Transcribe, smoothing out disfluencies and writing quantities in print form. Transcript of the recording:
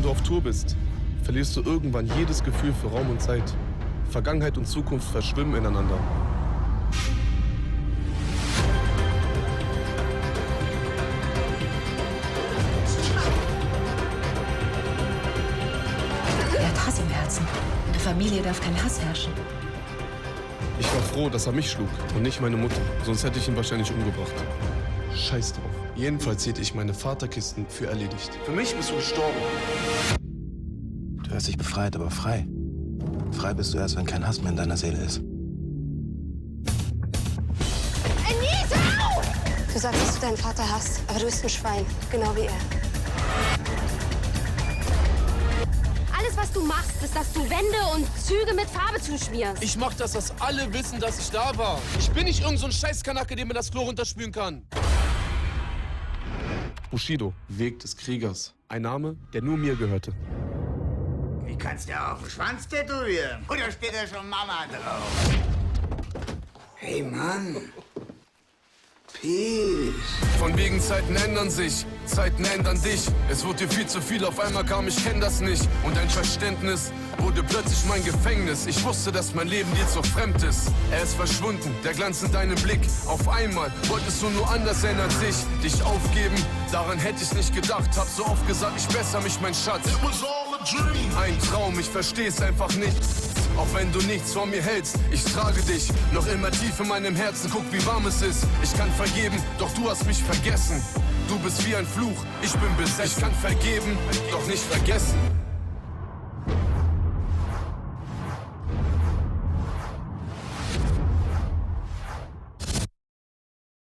du auf Tour bist, verlierst du irgendwann jedes Gefühl für Raum und Zeit. Vergangenheit und Zukunft verschwimmen ineinander. Er hat Hass im Herzen. In der Familie darf kein Hass herrschen. Ich war froh, dass er mich schlug und nicht meine Mutter. Sonst hätte ich ihn wahrscheinlich umgebracht. Scheiß drauf. Jedenfalls hielt ich meine Vaterkisten für erledigt. Für mich bist du gestorben. Du hast dich befreit, aber frei. Frei bist du erst, wenn kein Hass mehr in deiner Seele ist. Anita! Du sagst, dass du deinen Vater hast, aber du bist ein Schwein, genau wie er. Alles, was du machst, ist, dass du Wände und Züge mit Farbe zuschmierst. Ich mach das, dass alle wissen, dass ich da war. Ich bin nicht irgend so ein Scheißkanacke, dem man das Klo runterspülen kann. Bushido, Weg des Kriegers. Ein Name, der nur mir gehörte. Wie kannst du auf den Schwanz tätowieren? Oder steht da schon Mama drauf? Hey Mann. Peace. Von wegen Zeiten ändern sich, Zeiten ändern dich. Es wurde dir viel zu viel, auf einmal kam, ich kenn das nicht. Und dein Verständnis wurde plötzlich mein Gefängnis. Ich wusste, dass mein Leben dir zu fremd ist. Er ist verschwunden, der Glanz in deinem Blick. Auf einmal wolltest du nur anders sein als ich. Dich aufgeben, daran hätte ich nicht gedacht. Hab so oft gesagt, ich bessere mich, mein Schatz. Ein Traum, ich versteh's einfach nicht. Auch wenn du nichts von mir hältst, ich trage dich noch immer tief in meinem Herzen. Guck, wie warm es ist. Ich kann vergeben, doch du hast mich vergessen. Du bist wie ein Fluch, ich bin besessen. Ich kann vergeben, doch nicht vergessen.